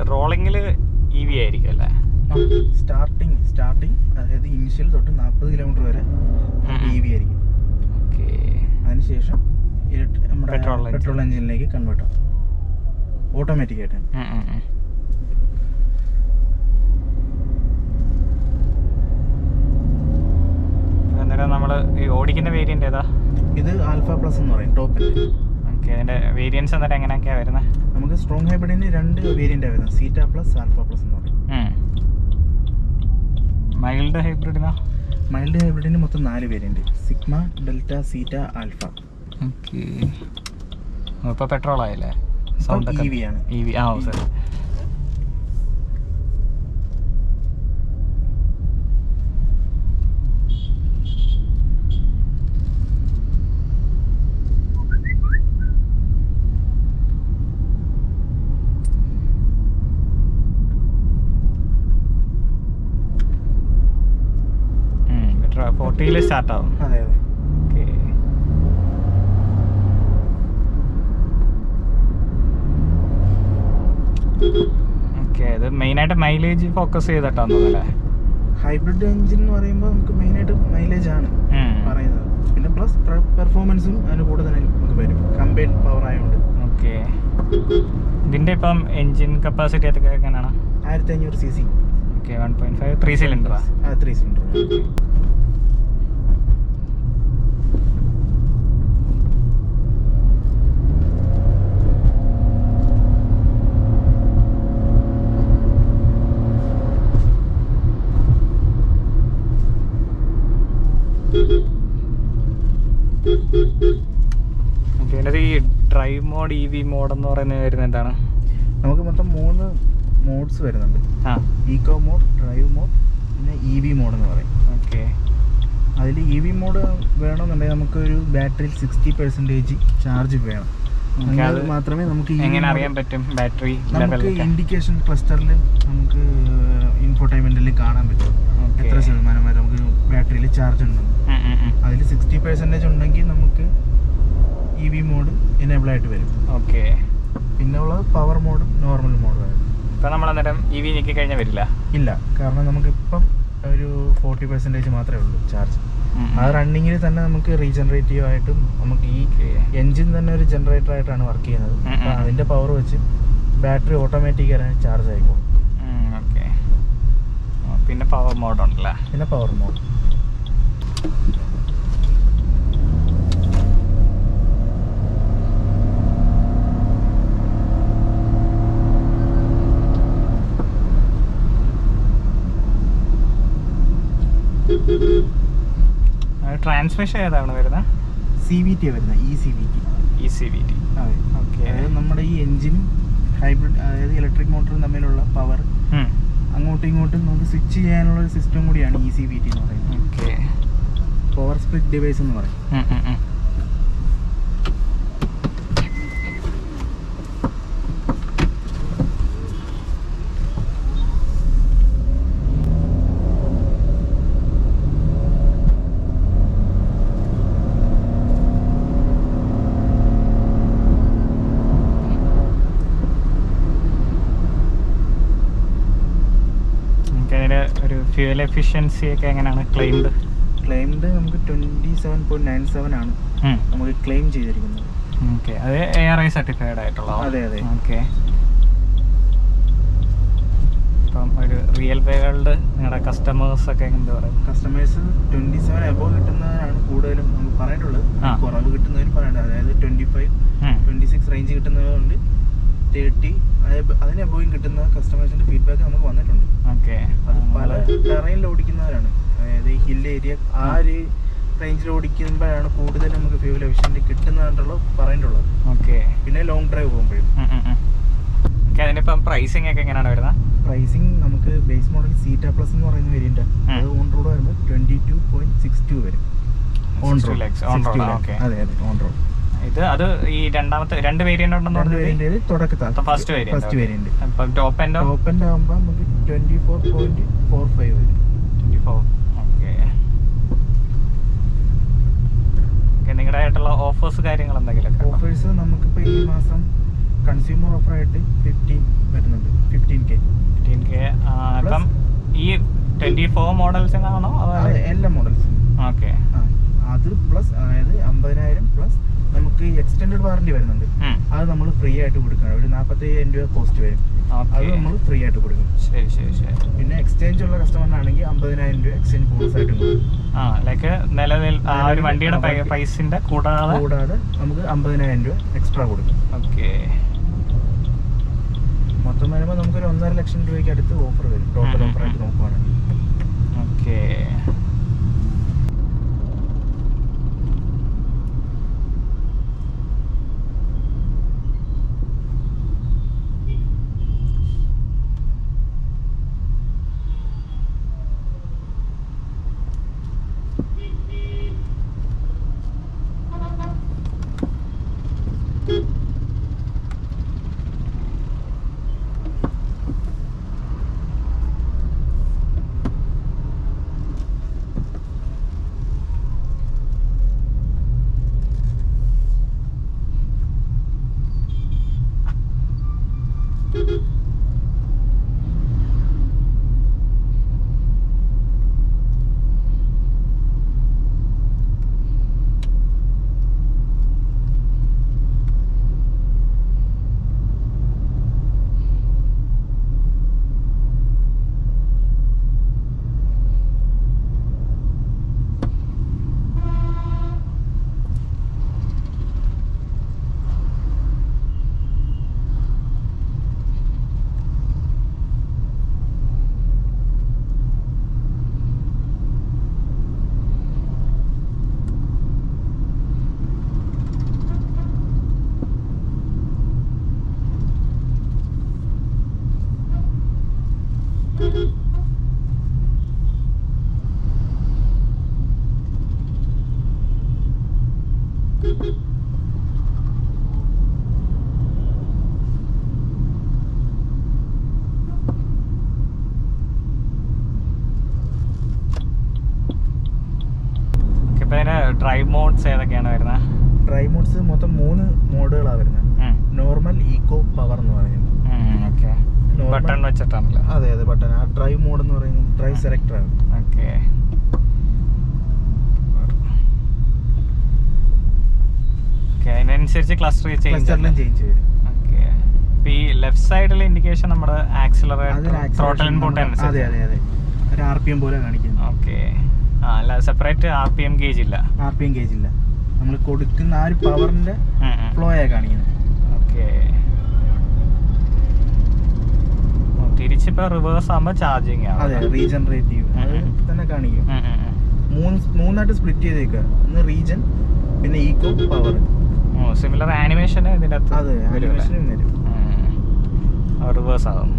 റോളിങ്ങിൽ E V ആയിരിക്കും അല്ലേ? Starting അതായത് ഇനിഷ്യൽ തൊട്ട് 40 കിലോമീറ്റർ വരെ ഇ വി ആയിരിക്കും. ഓക്കെ. അതിനുശേഷം നമ്മുടെ പെട്രോൾ എഞ്ചിനിലേക്ക് കൺവേർട്ട് ആവും, ഓട്ടോമാറ്റിക് ആയിട്ടാണ്. അന്നേരം നമ്മൾ ഈ ഓടിക്കുന്ന വേരിയന്റ് ഏതാ? ഇത് ആൽഫ പ്ലസ് എന്ന് പറയും, ടോപ്പ് എൻഡ്. ഓക്കെ. അതിന്റെ വേരിയൻസ് അന്നേരം എങ്ങനെയൊക്കെയാണ് വരുന്നത്? നമുക്ക് സ്ട്രോങ് ഹൈബ്രിഡിന് 2 വേരിയന്റാണ് വരുന്നത്, സീറ്റ പ്ലസ്, ആൽഫ പ്ലസ് എന്ന് പറയും. മൈൽഡ് ഹൈബ്രിഡിനാ? മൈൽഡ് ഹൈബ്രിഡിന് മൊത്തം 4 variant, Sigma, Delta, Zeta, Alpha. Okay. ഇപ്പോൾ പെട്രോൾ ആയില്ലേ? ഇ വി ആണ്. E V. ആ, സർ. സ്റ്റാർട്ട് ആവും. അതെ അതെ. ഓക്കെ. ഇത് മെയിനായിട്ട് മൈലേജ് ഫോക്കസ് ചെയ്തിട്ടാണ് തോന്നുന്നല്ലേ? ഹൈബ്രിഡ് എഞ്ചിൻ എന്ന് പറയുമ്പോൾ നമുക്ക് മെയിനായിട്ട് മൈലേജ് ആണ് പറയുന്നത്, പിന്നെ പ്ലസ് പെർഫോമൻസും അതിന് കൂടെ തന്നെ നമുക്ക് വരും, കമ്പൈൻഡ് പവർ ആയതുകൊണ്ട്. ഓക്കെ. ഇതിന്റെ ഇപ്പം എഞ്ചിൻ കപ്പാസിറ്റി ഒക്കെ എങ്ങനെയാണ്? 1500 cc. ഓക്കെ. 1.5 3 സിലിണ്ടറാ? 3 സിലിണ്ടർ. ഈ drive mode, E V mode എന്ന് പറയുന്നത് വരുന്നത് എന്താണ്? നമുക്ക് മൊത്തം 3 മോഡ്സ് വരുന്നുണ്ട്. ഈക്കോ മോഡ്, ഡ്രൈവ് മോഡ്, പിന്നെ ഇ വി മോഡ് എന്ന് പറയും. ഓക്കെ. അതിൽ ഇ വി മോഡ് വേണമെന്നുണ്ടെങ്കിൽ നമുക്കൊരു ബാറ്ററിയിൽ 60% ചാർജ് വേണം. അത് മാത്രമേ നമുക്ക് എങ്ങനെ അറിയാൻ പറ്റും ബാറ്ററി? നമുക്ക് ഇൻഡിക്കേഷൻ ക്ലസ്റ്ററിൽ നമുക്ക് ഇൻഫോടൈൻമെന്റിൽ കാണാൻ പറ്റും എത്ര ശതമാനം വരെ നമുക്ക് ബാറ്ററിയിൽ ചാർജ് ഉണ്ടെന്ന്. അതിൽ 60% ഉണ്ടെങ്കിൽ നമുക്ക് ഇ വി മോഡ് എനേബിൾ ആയിട്ട് വരും. ഓക്കെ. പിന്നെ ഉള്ളത് പവർ മോഡും നോർമൽ മോഡും ആയിരുന്നു. ഇപ്പം നമ്മൾ അന്നേരം ഇ വി ഞെക്കി കഴിഞ്ഞാൽ വരില്ല? ഇല്ല, കാരണം നമുക്ക് ഇപ്പം ഒരു 40% മാത്രമേ ഉള്ളൂ ചാർജ്. ആ റണ്ണിങ്ങിൽ തന്നെ നമുക്ക് റീജനറേറ്റീവ് ആയിട്ടും നമുക്ക് ഈ എൻജിൻ തന്നെ ഒരു ജനറേറ്റർ ആയിട്ടാണ് വർക്ക് ചെയ്യുന്നത്. അപ്പം അതിൻ്റെ പവർ വെച്ച് ബാറ്ററി ഓട്ടോമാറ്റിക്കായി ചാർജ് ആയിക്കോളും. ഓക്കെ. പിന്നെ പവർ മോഡ് ഉണ്ടല്ലേ? പിന്നെ പവർ മോഡ്. ട്രാൻസ്മിഷൻ ഏതാണ് വരുന്നത്? CVT വരുന്നത്, ECVT. ECVT. അതെ. ഓക്കെ. അതായത് നമ്മുടെ ഈ എഞ്ചിനും ഹൈബ്രിഡ്, അതായത് ഇലക്ട്രിക് മോട്ടറും തമ്മിലുള്ള പവർ അങ്ങോട്ടും ഇങ്ങോട്ടും നമുക്ക് സ്വിച്ച് ചെയ്യാനുള്ള ഒരു സിസ്റ്റം കൂടിയാണ് ECVT എന്ന് പറയുന്നത്. ഓക്കെ. പവർ സ്പ്ലിറ്റ് ഡിവൈസ് എന്ന് പറയും. ഒരു ഫ്യൂൽ എഫിഷ്യൻസി ഒക്കെ എങ്ങനെയാണ് ക്ലെയിംഡ്? നമുക്ക് 27.97 ആണ് നമുക്ക് ക്ലെയിം ചെയ്തിരിക്കുന്നത്. ഓക്കെ. അത് ARI സർട്ടിഫൈഡ് ആയിട്ടുള്ള? അതെ. ഓക്കെ. അപ്പം ഒരു റിയൽ വേൾഡ് നിങ്ങളുടെ കസ്റ്റമേഴ്സ് ഒക്കെ എന്താ പറയുക? കസ്റ്റമേഴ്സ് 27 എബോവ് കിട്ടുന്നവരാണ് കൂടുതലും നമുക്ക് പറഞ്ഞിട്ടുള്ളത്. കുറവ് കിട്ടുന്നവർ പറയണ്ട, അതായത് 25, 26 റേഞ്ച് കിട്ടുന്നവരുണ്ട്, 30 അതിന് എബോവും കിട്ടുന്ന കസ്റ്റമേഴ്സിന്റെ ഫീഡ്ബാക്ക് നമുക്ക് വന്നിട്ടുണ്ട്. ഓക്കെ. അത് പല ടെറൈനിൽ ഓടിക്കുന്നവരാണ്, അതായത് ഹിൽ ഏരിയ ആ ഒരു റേഞ്ചിൽ ഓടിക്കുമ്പോഴാണ് കൂടുതൽ നമുക്ക് ഫ്യൂൽ എഫിഷ്യന്റ് കിട്ടുന്നതായിട്ടുള്ള പറഞ്ഞിട്ടുള്ളത്. ഓക്കെ. പിന്നെ ലോങ് ഡ്രൈവ് പോകുമ്പോഴും. അതിനിപ്പം പ്രൈസിങ് ഒക്കെ എങ്ങനെയാണ് വരുന്നത്? പ്രൈസിങ് നമുക്ക് ബേസ് മോഡൽ സീറ്റ പ്ലസ് എന്ന് പറയുന്ന വേരിയന്റ്, അത് ഓൺ റോഡ് വരുമ്പോൾ 22.62 വരും. On road. അതെ ഓൺ റോഡ്. അത് ഈ രണ്ട് വേരിയന്റ് ഉണ്ടെന്ന് തുടക്കത്തെ ഫസ്റ്റ് വേരിയന്റ്. ടോപ്പ് എൻഡ് ആകുമ്പോൾ നമുക്ക് 24.45 വരും. 24. ഓക്കെ. നിങ്ങളുടെ ആയിട്ടുള്ള ഓഫേഴ്സ് കാര്യങ്ങൾ എന്തെങ്കിലും? ഓഫേഴ്സ് നമുക്കിപ്പോൾ ഈ മാസം കൺസ്യൂമർ ഓഫർ ആയിട്ട് 15 വരുന്നുണ്ട്. 15K. ഇപ്പം ഈ 24 മോഡൽസ് ആണോ? എല്ലാ മോഡൽസും. ഓക്കെ. അത് പ്ലസ്, അതായത് 50,000 പ്ലസ് നമുക്ക് എക്സ്റ്റൻഡഡ് വാറന്റി വരുന്നുണ്ട്. അത് നമ്മൾ ഫ്രീ ആയിട്ട് കൊടുക്കണം. ഒരു 45,000 രൂപ കോസ്റ്റ് വരും. അത് നമ്മൾ ഫ്രീ ആയിട്ട് കൊടുക്കും. ശരി. പിന്നെ എക്സ്ചേഞ്ച് ഉള്ള കസ്റ്റമറിനാണെങ്കിൽ 50,000 രൂപ എക്സ്ചേഞ്ച് ബോണസ് ആയിട്ട് കൊടുക്കും. ലൈക്ക് നിലവിൽ ആ ഒരു വണ്ടിയുടെ പ്രൈസിന്റെ കൂടാതെ നമുക്ക് 50,000 രൂപ എക്സ്ട്രാ കൊടുക്കും. ഓക്കെ. മൊത്തം വരുമ്പോൾ നമുക്കൊരു 1.5 ലക്ഷം രൂപയ്ക്ക് അടുത്ത് ഓഫർ വരും, ടോട്ടൽ ഓഫർ ആയിട്ട് നോക്കുവാണെങ്കിൽ. ഓക്കെ. ഡ്രൈവ് മോഡ്സ് ഏതൊക്കെയാണ് വരുന്നത്? ഡ്രൈവ് മോഡ്സ് മൊത്തം 3 മോഡുകളാണ് വരുന്നത്. നോർമൽ, ഈക്കോ, പവർ എന്ന് പറയുന്നത്. ഓക്കെ. ബട്ടൺ വെച്ചിട്ടാണല്ലോ? അതെ ബട്ടൺ. ആ ഡ്രൈവ് മോഡ് എന്ന് പറയുന്നത് ഡ്രൈവ് സെലക്ടർ ആണ്. ഓക്കെ. അതിനനുസരിച്ച് ക്ലസ്റ്റർ ചേഞ്ച് വരും. ഓക്കെ. ഈ ലെഫ്റ്റ് സൈഡിലെ ഇൻഡിക്കേഷൻ നമ്മുടെ ആക്സിലറേറ്റർ, ത്രോട്ടിൽ ഇൻപുട്ട് അനുസരിച്ച്. അതെ ഒരു RPM പോലെ കാണിക്കുന്നു. ഓക്കെ. അല്ല സെപ്പറേറ്റ് RPM ഗേജ് ഇല്ല? RPM ഗേജ് ഇല്ല. നമ്മൾ കൊടുക്കുന്ന ആ ഒരു പവറിന്റെ ഫ്ലോ ആയി കാണിക്കുന്നത്. ഓക്കെ. തിരിച്ചിപ്പോ റിവേഴ്സ് ആകുമ്പോൾ ചാർജിങ് ആണ്. അതെ, റീജനറേറ്റീവ് തന്നെ കാണിക്കും. മൂന്നായിട്ട് സ്പ്ലിറ്റ് ചെയ്തേക്കുക. ഒന്ന് റീജൻ, പിന്നെ ഈക്കോ, പവർ. സിമിലർ ആനിമേഷൻ ഇതിന്റെ അകത്ത് അതെ, ആനിമേഷനും വരും. റിവേഴ്സ് ആകും.